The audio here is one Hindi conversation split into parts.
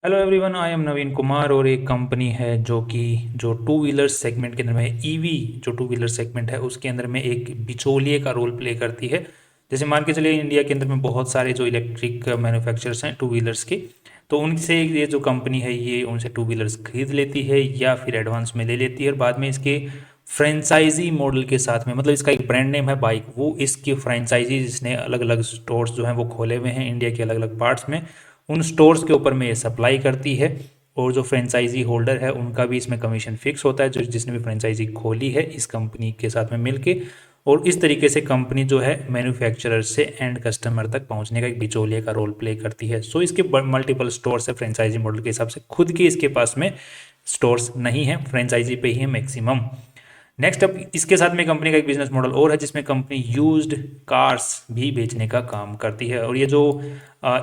हेलो एवरीवन, आई एम नवीन कुमार और एक कंपनी है जो टू व्हीलर सेगमेंट के अंदर में ईवी जो टू व्हीलर सेगमेंट है उसके अंदर में एक बिचौलिए का रोल प्ले करती है। जैसे मान के चलिए इंडिया के अंदर में बहुत सारे जो इलेक्ट्रिक मैन्युफैक्चरर्स हैं टू व्हीलर्स के, तो उनसे ये जो कंपनी है ये उनसे टू व्हीलर्स खरीद लेती है या फिर एडवांस में ले लेती है और बाद में इसके फ्रेंचाइजी मॉडल के साथ में, मतलब इसका एक ब्रांड नेम है बाइक, वो इसकी फ्रेंचाइजी जिसने अलग अलग स्टोर्स जो हैं वो खोले हुए हैं इंडिया के अलग अलग पार्ट्स में, उन स्टोर्स के ऊपर में ये सप्लाई करती है। और जो फ्रेंचाइजी होल्डर है उनका भी इसमें कमीशन फिक्स होता है, जो जिसने भी फ्रेंचाइजी खोली है इस कंपनी के साथ में मिलके। और इस तरीके से कंपनी जो है मैन्युफैक्चरर से एंड कस्टमर तक पहुंचने का एक बिचौलिए का रोल प्ले करती है। सो इसके मल्टीपल स्टोर्स है फ्रेंचाइजी मॉडल के हिसाब से, खुद के इसके पास में स्टोर्स नहीं है, फ्रेंचाइजी पे ही है मैक्सिमम। नेक्स्ट अब इसके साथ में कंपनी का एक बिजनेस मॉडल और है जिसमें कंपनी यूज्ड कार्स भी बेचने का काम करती है। और ये जो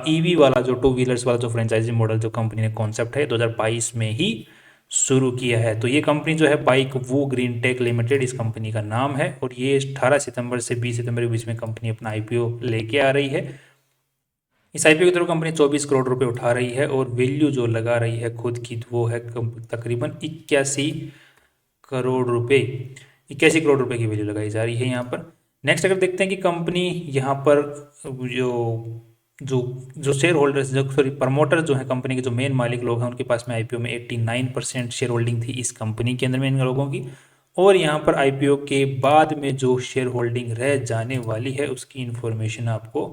ईवी वाला जो टू व्हीलर्स वाला जो फ्रेंचाइजी मॉडल जो कंपनी ने कॉन्सेप्ट है 2022 में ही शुरू किया है। तो ये कंपनी जो है बाइक वो ग्रीन टेक लिमिटेड इस कंपनी का नाम है और ये 18 सितंबर से 20 सितंबर के बीच में कंपनी अपना आईपीओ लेके आ रही है। इस आईपीओ के थ्रू कंपनी 24 करोड़ रुपए उठा रही है और वैल्यू जो लगा रही है खुद की वो है तकरीबन 81 करोड़ रुपए की वैल्यू लगाई जा रही है यहाँ पर। नेक्स्ट अगर देखते हैं कि कंपनी यहाँ पर जो जो जो शेयर होल्डर्स जो सॉरी प्रमोटर जो है कंपनी के जो मेन मालिक लोग हैं उनके पास में आईपीओ में 89% शेयर होल्डिंग थी इस कंपनी के अंदर में इन लोगों की। और यहाँ पर आईपीओ के बाद में जो शेयर होल्डिंग रह जाने वाली है उसकी इंफॉर्मेशन आपको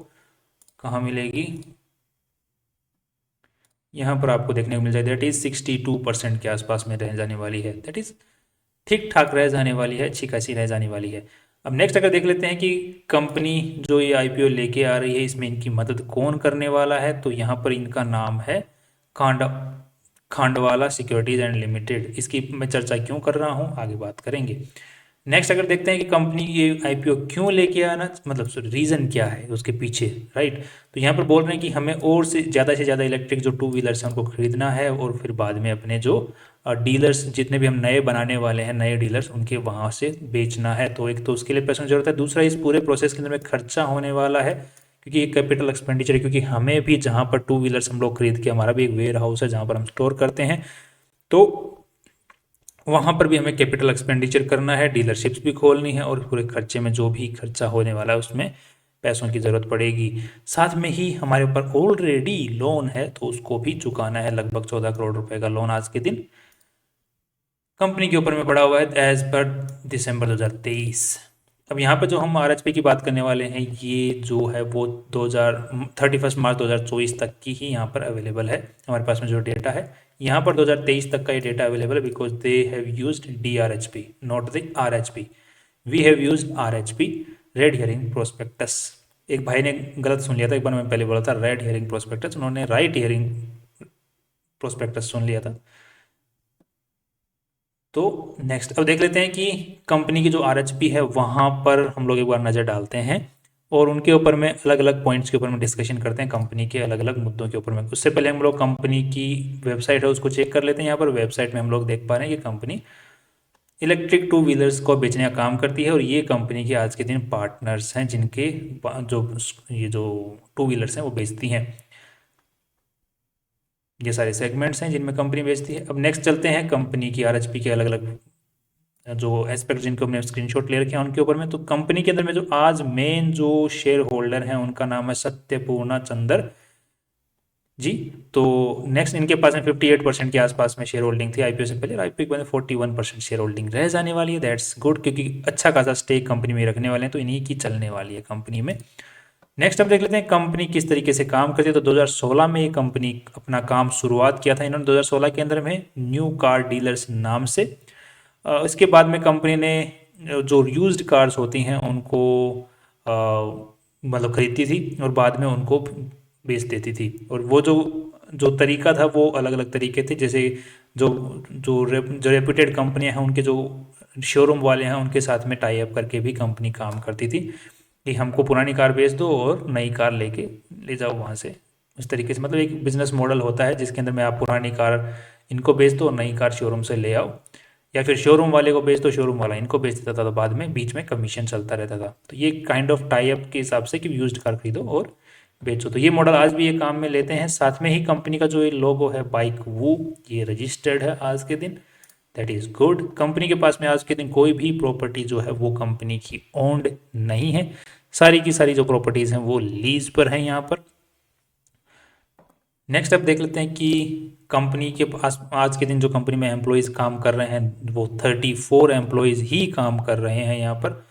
कहाँ मिलेगी, यहाँ पर आपको देखने को मिल जाए दैट इज 62% के आसपास में रह जाने वाली है। दैट इज ठीक ठाक रह जाने वाली है, अच्छी खासी रह जाने वाली है। अब नेक्स्ट अगर देख लेते हैं कि कंपनी जो ये आईपीओ लेके आ रही है इसमें इनकी मदद कौन करने वाला है, तो यहाँ पर इनका नाम है खांडा खांडवाला सिक्योरिटीज एंड लिमिटेड। इसकी मैं चर्चा क्यों कर रहा हूँ आगे बात करेंगे। नेक्स्ट अगर देखते हैं कि कंपनी ये आईपीओ क्यों लेके आना, मतलब रीज़न क्या है उसके पीछे, राइट। तो यहाँ पर बोल रहे हैं कि हमें और से ज़्यादा इलेक्ट्रिक जो टू व्हीलर्स हैं उनको खरीदना है और फिर बाद में अपने जो डीलर्स जितने भी हम नए बनाने वाले हैं नए डीलर्स उनके वहाँ से बेचना है। तो एक तो उसके लिए पैसों की जरूरत है, दूसरा इस पूरे प्रोसेस के अंदर में खर्चा होने वाला है क्योंकि ये कैपिटल एक्सपेंडिचर है, क्योंकि हमें भी जहाँ पर टू व्हीलर्स हम लोग खरीद के, हमारा भी एक वेयर हाउस है जहाँ पर हम स्टोर करते हैं, तो वहाँ पर भी हमें कैपिटल एक्सपेंडिचर करना है, डीलरशिप्स भी खोलनी है और पूरे खर्चे में जो भी खर्चा होने वाला है उसमें पैसों की ज़रूरत पड़ेगी। साथ में ही हमारे ऊपर ऑलरेडी लोन है तो उसको भी चुकाना है, लगभग 14 करोड़ रुपए का लोन आज के दिन कंपनी के ऊपर में पड़ा हुआ है एज पर दिसंबर 2023। अब यहाँ पर जो हम आरएचपी की बात करने वाले हैं ये जो है वो 31 मार्च 2024 तक की ही यहाँ पर अवेलेबल है हमारे पास में जो डेटा है। यहाँ पर 2023 तक का ये डेटा अवेलेबल है because they have used DRHP not the RHP। We have used RHP, red herring prospectus. एक भाई ने गलत सुन लिया था, एक बार मैं पहले बोला था रेड हियरिंग प्रोस्पेक्टस, उन्होंने राइट हियरिंग प्रोस्पेक्टस सुन लिया था। तो नेक्स्ट अब देख लेते हैं कि कंपनी की जो RHP है वहाँ पर हम लोग एक बार नज़र डालते हैं और उनके ऊपर में अलग अलग पॉइंट्स के ऊपर में डिस्कशन करते हैं, कंपनी के अलग अलग मुद्दों के ऊपर में। उससे पहले हम लोग कंपनी की वेबसाइट है उसको चेक कर लेते हैं। यहाँ पर वेबसाइट में हम लोग देख पा रहे हैं कि कंपनी इलेक्ट्रिक टू व्हीलर्स को बेचने का काम करती है और ये कंपनी के आज के दिन पार्टनर्स हैं जिनके जो ये जो टू व्हीलर्स हैं वो बेचती हैं। ये सारे सेगमेंट्स हैं जिनमें कंपनी बेचती है। अब नेक्स्ट चलते हैं कंपनी की RHP के अलग अलग जो एस्पेक्ट जिनको हमने स्क्रीनशॉट ले रखे हैं उनके ऊपर में। तो कंपनी के अंदर में जो आज मेन जो शेयर होल्डर हैं उनका नाम है सत्यपूर्णा चंदर जी। तो नेक्स्ट इनके पास में 58% के आसपास में शेयर होल्डिंग थी आईपीओ से पहले, आईपीओ के बाद 41% शेयर होल्डिंग रह जाने वाली है। दैट्स गुड क्योंकि अच्छा खासा स्टेक कंपनी में रखने वाले हैं तो इन्हीं की चलने वाली है कंपनी में। नेक्स्ट अब देख लेते हैं कंपनी किस तरीके से काम करती है। तो 2016 में ये कंपनी अपना काम शुरुआत किया था इन्होंने 2016 के अंदर में न्यू कार डीलर्स नाम से। इसके बाद में कंपनी ने जो यूज्ड कार्स होती हैं उनको मतलब खरीदती थी और बाद में उनको बेच देती थी। और वो जो जो तरीका था वो अलग अलग तरीके थे, जैसे जो जो रेप्यूटेड कंपनियां हैं उनके जो शोरूम वाले हैं उनके साथ में टाई अप करके भी कंपनी काम करती थी कि हमको पुरानी कार बेच दो और नई कार लेके ले जाओ वहाँ से। उस तरीके से मतलब एक बिजनेस मॉडल होता है जिसके अंदर में आप पुरानी कार इनको बेच दो और नई कार शोरूम से ले आओ, या फिर शोरूम वाले को बेच दो शोरूम वाला इनको बेच देता था, तो बाद में बीच में कमीशन चलता रहता था। तो ये काइंड ऑफ टाई अप के हिसाब से कि यूज्ड कार खरीदो और बेचो। तो ये मॉडल आज भी ये काम में लेते हैं। साथ में ही कंपनी का जो ये लोगो है बाइक वो ये रजिस्टर्ड है आज के दिन। That is good. कंपनी के पास में आज के दिन कोई भी प्रॉपर्टी जो है वो कंपनी की ओन्ड नहीं है, सारी की सारी जो प्रॉपर्टीज हैं वो लीज पर हैं यहाँ पर। नेक्स्ट अब देख लेते हैं कि कंपनी के पास आज के दिन जो कंपनी में एम्प्लॉयज़ काम कर रहे हैं वो 34 एम्प्लॉयज़ ही काम कर रहे हैं यहाँ पर।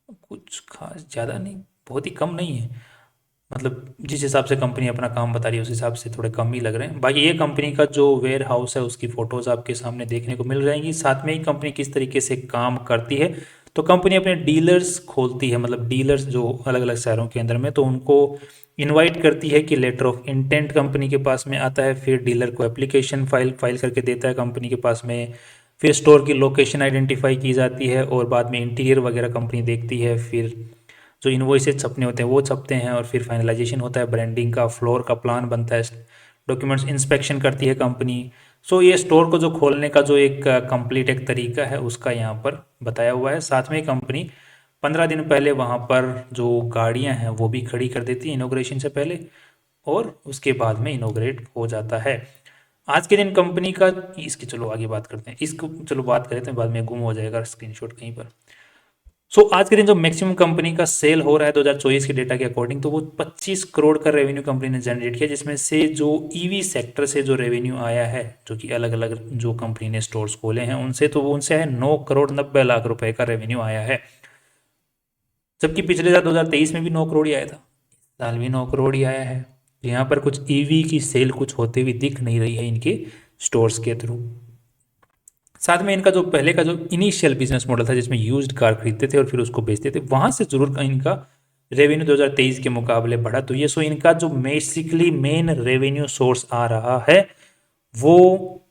कुछ खास ज़्यादा नहीं, बहुत ही कम नहीं है, मतलब जिस हिसाब से कंपनी अपना काम बता रही है उस हिसाब से थोड़े कम ही लग रहे हैं। बाकी ये कंपनी का जो वेयर हाउस है उसकी फ़ोटोज़ आपके सामने देखने को मिल जाएंगी। साथ में ही कंपनी किस तरीके से काम करती है, तो कंपनी अपने डीलर्स खोलती है, मतलब डीलर्स जो अलग अलग शहरों के अंदर में, तो उनको इनवाइट करती है कि लेटर ऑफ इंटेंट कंपनी के पास में आता है, फिर डीलर को एप्लीकेशन फाइल करके देता है कंपनी के पास में, फिर स्टोर की लोकेशन आइडेंटिफाई की जाती है और बाद में इंटीरियर वगैरह कंपनी देखती है, फिर जो इन्वॉइसेज छपने होते हैं वो छपते हैं और फिर फाइनलाइजेशन होता है, ब्रांडिंग का, फ्लोर का प्लान बनता है, डॉक्यूमेंट्स इंस्पेक्शन करती है कंपनी। सो ये स्टोर को जो खोलने का जो एक कंप्लीट एक तरीका है उसका यहाँ पर बताया हुआ है। साथ में कंपनी 15 दिन पहले वहाँ पर जो गाड़ियाँ हैं वो भी खड़ी कर देती है इनोग्रेशन से पहले, और उसके बाद में इनोग्रेट हो जाता है। आज के दिन कंपनी का इसकी चलो आगे बात करते हैं, इसको चलो बात करते हैं, बाद में गुम हो जाएगा स्क्रीनशॉट कहीं पर। आज के दिन जो मैक्सिमम कंपनी का सेल हो रहा है 2024 के डेटा के अकॉर्डिंग, तो वो 25 करोड़ का रेवेन्यू कंपनी ने जनरेट किया, जिसमें से जो ईवी सेक्टर से जो रेवेन्यू आया है, जो कि अलग अलग जो कंपनी ने स्टोर्स खोले हैं उनसे, तो वो उनसे है 9 करोड़ 90 लाख रुपए का रेवेन्यू आया है। जबकि पिछले साल 2023 में भी 9 करोड़ ही आया था, इस साल भी 9 करोड़ ही आया है। यहाँ पर कुछ ईवी की सेल कुछ होते हुए दिख नहीं रही है इनके स्टोर्स के थ्रू। साथ में इनका जो पहले का जो इनिशियल बिजनेस मॉडल था जिसमें यूज्ड कार खरीदते थे और फिर उसको बेचते थे, वहां से जरूर इनका रेवेन्यू 2023 के मुकाबले बढ़ा। तो ये इनका जो बेसिकली मेन रेवेन्यू सोर्स आ रहा है वो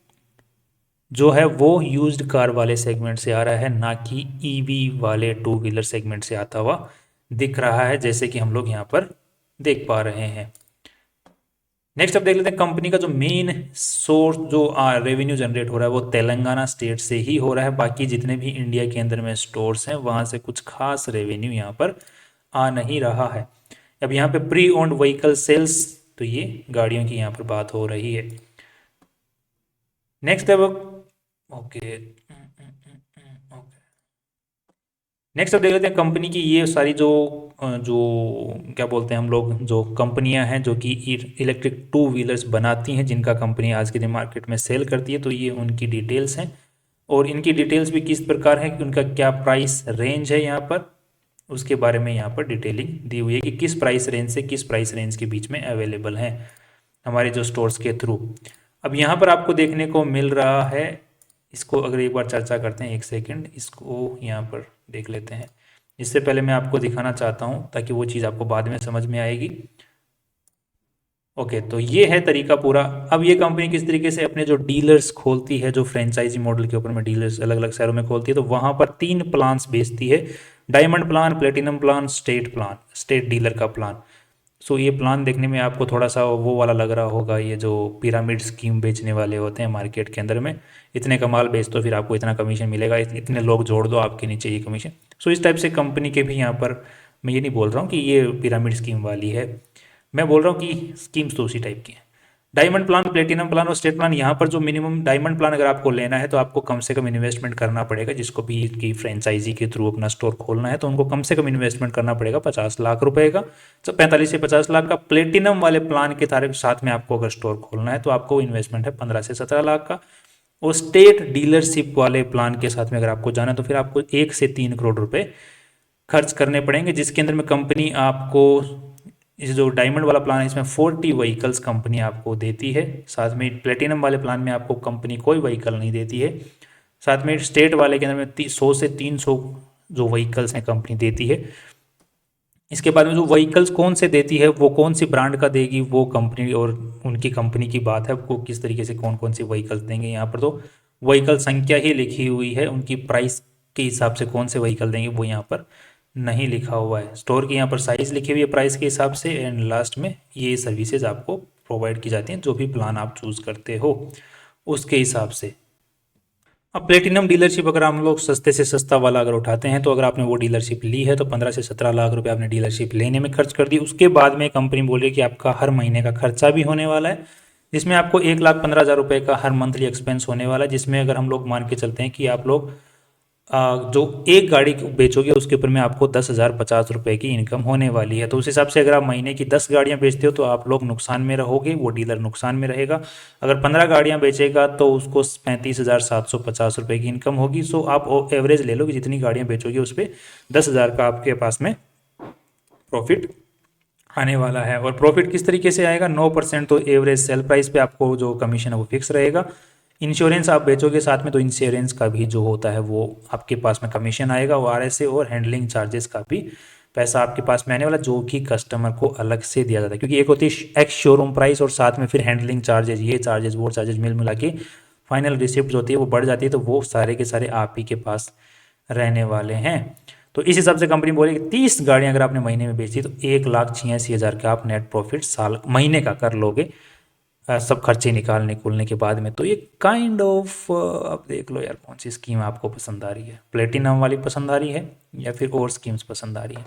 जो है वो यूज्ड कार वाले सेगमेंट से आ रहा है, ना कि ईवी वाले टू व्हीलर सेगमेंट से आता हुआ दिख रहा है, जैसे कि हम लोग यहाँ पर देख पा रहे हैं। नेक्स्ट अब देख लेते हैं कंपनी का जो मेन सोर्स जो रेवेन्यू जनरेट हो रहा है वो तेलंगाना स्टेट से ही हो रहा है। बाकी जितने भी इंडिया के अंदर में स्टोर्स हैं वहां से कुछ खास रेवेन्यू यहाँ पर आ नहीं रहा है। अब यहाँ पे प्री ओन्ड व्हीकल सेल्स, तो ये गाड़ियों की यहाँ पर बात हो रही है। नेक्स्ट अब ओके नेक्स्ट अब देख लेते हैं कंपनी की ये सारी जो जो क्या बोलते हैं हम लोग, जो कंपनियां हैं जो कि इलेक्ट्रिक टू व्हीलर्स बनाती हैं, जिनका कंपनी आज के दिन मार्केट में सेल करती है, तो ये उनकी डिटेल्स हैं। और इनकी डिटेल्स भी किस प्रकार है कि उनका क्या प्राइस रेंज है यहाँ पर, उसके बारे में यहाँ पर डिटेलिंग दी हुई है कि किस प्राइस रेंज से किस प्राइस रेंज के बीच में अवेलेबल हैं हमारे जो स्टोर्स के थ्रू। अब यहाँ पर आपको देखने को मिल रहा है, इसको अगर एक बार चर्चा करते हैं, एक सेकंड इसको यहाँ पर देख लेते हैं। इससे पहले मैं आपको दिखाना चाहता हूँ ताकि वो चीज़ आपको बाद में समझ में आएगी। ओके, तो ये है तरीका पूरा। अब ये कंपनी किस तरीके से अपने जो डीलर्स खोलती है, जो फ्रेंचाइजी मॉडल के ऊपर में डीलर्स अलग अलग शहरों में खोलती है, तो वहाँ पर 3 प्लान्स बेचती है, diamond plan, platinum plan, state plan, state dealer का प्लान। ये प्लान देखने में आपको थोड़ा सा वो वाला लग रहा होगा, ये जो पिरामिड स्कीम बेचने वाले होते हैं मार्केट के अंदर में, इतने का माल बेच दो फिर आपको इतना कमीशन मिलेगा, इतने लोग जोड़ दो आपके नीचे ये कमीशन। इस टाइप से कंपनी के भी यहाँ पर, मैं ये नहीं बोल रहा हूँ कि ये पिरामिड स्कीम वाली है, मैं बोल रहा हूँ कि स्कीम्स तो उसी टाइप की हैं। डायमंड प्लान, प्लेटिनम प्लान और स्टेट प्लान, यहाँ पर जो मिनिमम डायमंड प्लान अगर आपको लेना है तो आपको कम से कम इन्वेस्टमेंट करना पड़ेगा, जिसको भी की फ्रेंचाइजी के थ्रू अपना स्टोर खोलना है तो उनको कम से कम इन्वेस्टमेंट करना पड़ेगा 50 लाख रुपए का, तो 45 से 50 लाख का। प्लेटिनम वाले प्लान के साथ में आपको अगर स्टोर खोलना है तो आपको इन्वेस्टमेंट है 15 से 17 लाख का। और स्टेट डीलरशिप वाले प्लान के साथ में अगर आपको जाना है तो फिर आपको 1 से 3 करोड़ रुपए खर्च करने पड़ेंगे, जिसके अंदर में कंपनी आपको, इस जो डायमंड वाला प्लान है इसमें 40 व्हीकल्स कंपनी आपको देती है। साथ में प्लेटिनम वाले प्लान में आपको कंपनी कोई व्हीकल नहीं देती है। साथ में स्टेट वाले के अंदर में 100 से 300 जो व्हीकल्स हैं कंपनी देती है। इसके बाद में जो व्हीकल्स कौन से देती है, वो कौन सी ब्रांड का देगी, वो कंपनी और उनकी कंपनी की बात है, वो किस तरीके से कौन कौन सी व्हीकल्स देंगे। यहाँ पर तो व्हीकल संख्या ही लिखी हुई है, उनकी प्राइस के हिसाब से कौन से व्हीकल देंगे वो यहाँ पर नहीं लिखा हुआ है। स्टोर की यहाँ पर साइज लिखी हुई है प्राइस के हिसाब से, एंड लास्ट में ये सर्विसेज आपको प्रोवाइड की जाती हैं जो भी प्लान आप चूज़ करते हो उसके हिसाब से। अब प्लेटिनम डीलरशिप अगर हम लोग सस्ते से सस्ता वाला अगर उठाते हैं तो अगर आपने वो डीलरशिप ली है तो 15 से 17 लाख रुपए आपने डीलरशिप लेने में खर्च कर दी। उसके बाद में कंपनी बोल रही है कि आपका हर महीने का खर्चा भी होने वाला है, जिसमें आपको 1,15,000 रुपये का हर मंथली एक्सपेंस होने वाला है, जिसमें अगर हम लोग मान के चलते हैं कि आप लोग जो एक गाड़ी बेचोगे उसके ऊपर में आपको 10,050 रुपये की इनकम होने वाली है। तो उस हिसाब से अगर आप महीने की 10 गाड़ियाँ बेचते हो तो आप लोग नुकसान में रहोगे, वो डीलर नुकसान में रहेगा। अगर 15 गाड़ियाँ बेचेगा तो उसको 35,750 रुपये की इनकम होगी। सो आप एवरेज ले लो कि जितनी गाड़ियाँ बेचोगे उस पर 10,000 का आपके पास में प्रॉफिट आने वाला है। और प्रॉफिट किस तरीके से आएगा, 9% तो एवरेज सेल प्राइस पे आपको जो कमीशन है वो फिक्स रहेगा। इंश्योरेंस आप बेचोगे साथ में तो इंश्योरेंस का भी जो होता है वो आपके पास में कमीशन आएगा। वो RSA और हैंडलिंग चार्जेस का भी पैसा आपके पास में आने वाला, जो कि कस्टमर को अलग से दिया जाता है, क्योंकि एक होती है एक्स शोरूम प्राइस और साथ में फिर हैंडलिंग चार्जेस, ये चार्जेस वो चार्जेस मिल मिला के फाइनल रिसिप्ट जो होती है वो बढ़ जाती है, तो वो सारे के सारे आप ही के पास रहने वाले हैं। तो इस हिसाब से कंपनी बोली कि 30 गाड़ियां अगर आपने महीने में बेची तो 1,86,000 का आप नेट प्रॉफिट साल महीने का कर लोगे, सब खर्चे निकालने के बाद में। तो ये काइंड ऑफ आप देख लो यार कौन सी स्कीम आपको पसंद आ रही है, प्लेटिनम वाली पसंद आ रही है या फिर और स्कीम्स पसंद आ रही है।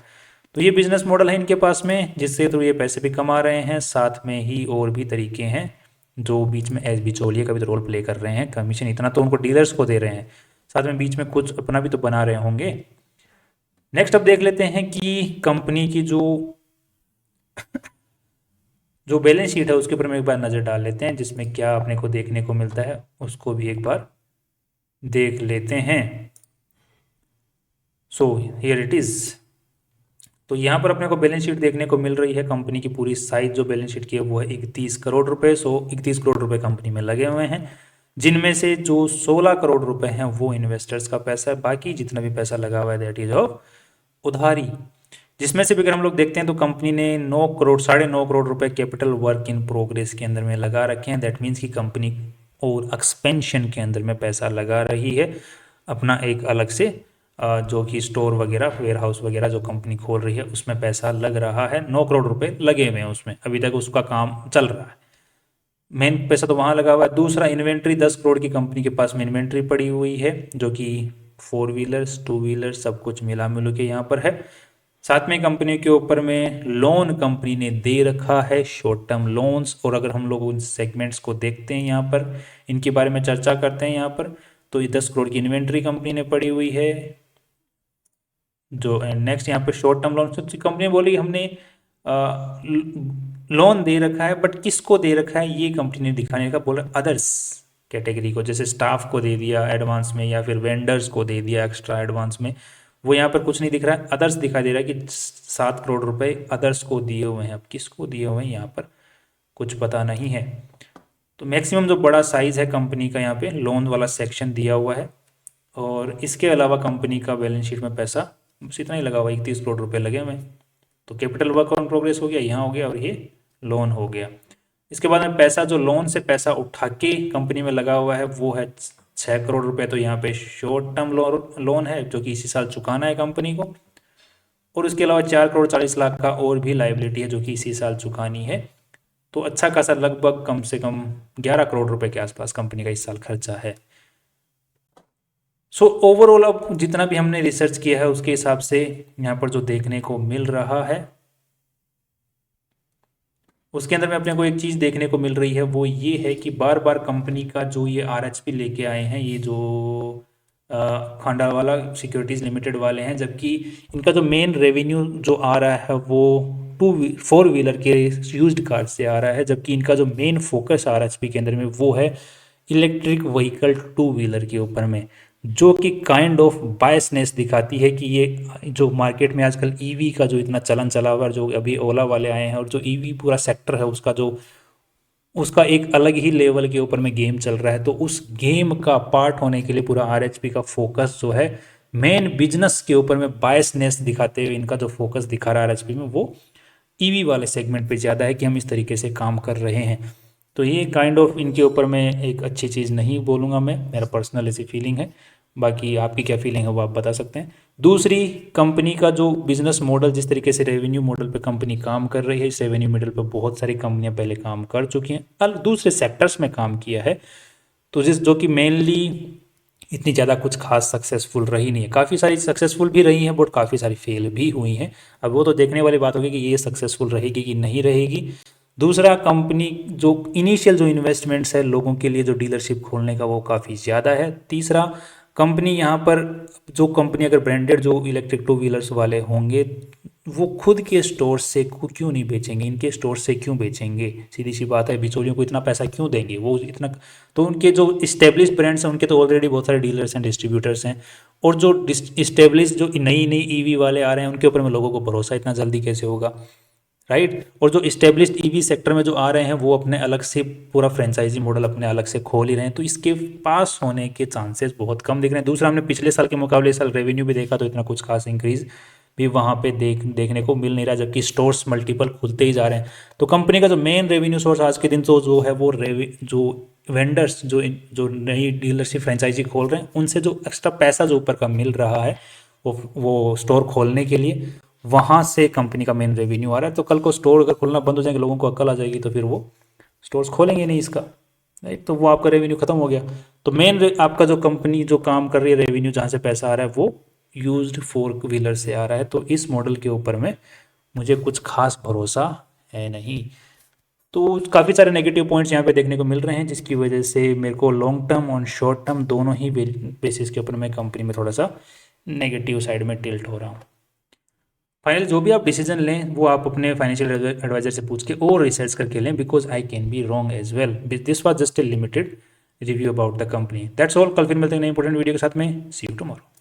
तो ये बिजनेस मॉडल है इनके पास में, जिससे तो ये पैसे भी कमा रहे हैं, साथ में ही और भी तरीके हैं जो बीच में एस बिचौलिए का भी तो रोल प्ले कर रहे हैं। कमीशन इतना तो उनको डीलर्स को दे रहे हैं, साथ में बीच में कुछ अपना भी तो बना रहे होंगे। नेक्स्ट अब देख लेते हैं कि कंपनी की जो जो बैलेंस शीट है उसके ऊपर में एक बार नज़र डाल लेते हैं, जिसमें क्या अपने को देखने को मिलता है उसको भी एक बार देख लेते हैं। So here it is. तो यहाँ पर अपने को बैलेंस शीट देखने को मिल रही है। कंपनी की पूरी साइज जो बैलेंस शीट की है वो है 31 करोड़ रुपए। 31 करोड़ रुपए कंपनी में लगे हुए हैं, जिनमें से जो 16 करोड़ रुपए हैं वो इन्वेस्टर्स का पैसा है, बाकी जितना भी पैसा लगा हुआ है दैट इज ऑफ उधारी। जिसमें से भी अगर हम लोग देखते हैं तो कंपनी ने 9 करोड़ रुपए कैपिटल वर्क इन प्रोग्रेस के अंदर में लगा रखे हैं। दैट मीन्स कि कंपनी और एक्सपेंशन के अंदर में पैसा लगा रही है, अपना एक अलग से जो कि स्टोर वगैरह वेयर हाउस वगैरह जो कंपनी खोल रही है उसमें पैसा लग रहा है। 9 करोड़ रुपए लगे हुए हैं उसमें, अभी तक उसका काम चल रहा है, मेन पैसा तो वहाँ लगा हुआ है। दूसरा इन्वेंट्री, 10 करोड़ की कंपनी के पास में इन्वेंट्री पड़ी हुई है, जो कि 4 व्हीलर्स 2 व्हीलर्स सब कुछ मिला मिलू के यहाँ पर है। साथ में कंपनी के ऊपर में लोन कंपनी ने दे रखा है, शॉर्ट टर्म लोन्स। और अगर हम लोग उन सेगमेंट्स को देखते हैं यहाँ पर, इनके बारे में चर्चा करते हैं यहाँ पर, तो ये 10 करोड़ की इन्वेंट्री कंपनी ने पड़ी हुई है। जो नेक्स्ट यहाँ पे शॉर्ट टर्म लोन कंपनी बोली हमने लोन दे रखा है, बट किसको दे रखा है ये कंपनी ने दिखाने का बोला, अदर्स कैटेगरी को, जैसे स्टाफ को दे दिया एडवांस में या फिर वेंडर्स को दे दिया एक्स्ट्रा एडवांस में। वो यहाँ पर कुछ नहीं दिख रहा है, अदर्स दिखाई दे रहा है कि 7 करोड़ रुपए अदर्स को दिए हुए हैं। अब किसको दिए हुए हैं यहाँ पर कुछ पता नहीं है। तो मैक्सिमम जो बड़ा साइज है कंपनी का यहाँ पे लोन वाला सेक्शन दिया हुआ है। और इसके अलावा कंपनी का बैलेंस शीट में पैसा बस इतना ही लगा हुआ है, 31 करोड़ रुपए लगे हुए हैं। तो कैपिटल वर्क ऑन प्रोग्रेस हो गया, यहाँ हो गया, और ये लोन हो गया। इसके बाद में पैसा जो लोन से पैसा उठा के कंपनी में लगा हुआ है वो है 6 करोड़ रुपए। तो यहाँ पे शॉर्ट टर्म लोन है जो कि इसी साल चुकाना है कंपनी को। और उसके अलावा 4 करोड़ 40 लाख का और भी लाइबिलिटी है जो कि इसी साल चुकानी है। तो अच्छा खासा लगभग कम से कम 11 करोड़ रुपए के आसपास कंपनी का इस साल खर्चा है। सो ओवरऑल अब जितना भी हमने रिसर्च किया है उसके हिसाब से यहाँ पर जो देखने को मिल रहा है उसके अंदर में अपने को एक चीज़ देखने को मिल रही है, वो ये है कि बार बार कंपनी का जो ये RHP लेके आए हैं, ये जो खांडावाला सिक्योरिटीज़ लिमिटेड वाले हैं, जबकि इनका जो मेन रेवेन्यू जो आ रहा है वो 4 व्हीलर के यूज्ड कार से आ रहा है, जबकि इनका जो मेन फोकस RHP के अंदर में वो है इलेक्ट्रिक व्हीकल 2 व्हीलर के ऊपर में, जो कि काइंड ऑफ बायसनेस दिखाती है कि ये जो मार्केट में आजकल ईवी का जो इतना चलन चला हुआ है, जो अभी ओला वाले आए हैं, और जो ईवी पूरा सेक्टर है उसका एक अलग ही लेवल के ऊपर में गेम चल रहा है। तो उस गेम का पार्ट होने के लिए पूरा RHP का फोकस जो है मेन बिजनेस के ऊपर में बायसनेस दिखाते हुए इनका जो फोकस दिखा रहा है RHP में वो ईवी वाले सेगमेंट पे ज़्यादा है कि हम इस तरीके से काम कर रहे हैं। तो ये काइंड ऑफ इनके ऊपर में एक अच्छी चीज़ नहीं बोलूँगा मैं, मेरा पर्सनल ऐसी फीलिंग है। बाकी आपकी क्या फीलिंग है वो आप बता सकते हैं। दूसरी, कंपनी का जो बिजनेस मॉडल, जिस तरीके से रेवेन्यू मॉडल पे कंपनी काम कर रही है, इस रेवेन्यू मॉडल पे बहुत सारी कंपनियां पहले काम कर चुकी हैं, दूसरे सेक्टर्स में काम किया है। तो जो कि मेनली इतनी ज़्यादा कुछ खास सक्सेसफुल रही नहीं है। काफ़ी सारी सक्सेसफुल भी रही हैं बट काफ़ी सारी फेल भी हुई हैं। अब वो तो देखने वाली बात होगी कि ये सक्सेसफुल रहेगी कि नहीं रहेगी। दूसरा, कंपनी जो इनिशियल जो इन्वेस्टमेंट्स है लोगों के लिए जो डीलरशिप खोलने का वो काफ़ी ज़्यादा है। तीसरा, कंपनी यहाँ पर जो कंपनी अगर ब्रांडेड जो इलेक्ट्रिक टू व्हीलर्स वाले होंगे वो खुद के स्टोर से क्यों नहीं बेचेंगे, इनके स्टोर से क्यों बेचेंगे? सीधी सी बात है, बिचौलियों को इतना पैसा क्यों देंगे वो इतना। तो उनके जो इस्टेब्लिश ब्रांड्स हैं उनके तो ऑलरेडी बहुत सारे डीलर्स एंड डिस्ट्रीब्यूटर्स हैं, और जो इस्टेब्लिश जो नई नई ईवी वाले आ रहे हैं उनके ऊपर में लोगों को भरोसा इतना जल्दी कैसे होगा, राइट? और जो इस्टेब्लिश्ड ईवी सेक्टर में जो आ रहे हैं वो अपने अलग से पूरा फ्रेंचाइजी मॉडल अपने अलग से खोल ही रहे हैं, तो इसके पास होने के चांसेस बहुत कम दिख रहे हैं। दूसरा, हमने पिछले साल के मुकाबले इस साल रेवेन्यू भी देखा तो इतना कुछ खास इंक्रीज भी वहाँ पे देखने को मिल नहीं रहा, जबकि स्टोर्स मल्टीपल खुलते ही जा रहे हैं। तो कंपनी का जो मेन रेवेन्यू सोर्स आज के दिन तो जो है वो जो वेंडर्स जो नई डीलरशिप फ्रेंचाइजी खोल रहे हैं उनसे जो एक्स्ट्रा पैसा जो ऊपर का मिल रहा है वो स्टोर खोलने के लिए, वहाँ से कंपनी का मेन रेवेन्यू आ रहा है। तो कल को स्टोर अगर खुलना बंद हो जाएंगे, लोगों को अक्ल आ जाएगी, तो फिर वो स्टोर्स खोलेंगे नहीं इसका, राइट? तो वो आपका रेवेन्यू खत्म हो गया। तो मेन आपका जो कंपनी जो काम कर रही है, रेवेन्यू जहाँ से पैसा आ रहा है वो यूज्ड फोर व्हीलर से आ रहा है। तो इस मॉडल के ऊपर में मुझे कुछ खास भरोसा है नहीं। तो काफ़ी सारे नेगेटिव पॉइंट्स यहाँ पे देखने को मिल रहे हैं, जिसकी वजह से मेरे को लॉन्ग टर्म और शॉर्ट टर्म दोनों ही बेसिस के ऊपर मैं कंपनी में थोड़ा सा नेगेटिव साइड में टिल्ट हो रहा हूँ। फाइनल जो भी आप डिसीजन लें वो आप अपने फाइनेंशियल एडवाइजर से पूछ के और रिसर्च करके लें, because I can be wrong as well. This was just a limited review about the company. That's all. कल फिर मिलते हैं नई इंपॉर्टेंट वीडियो के साथ में। सी यू टुमारो।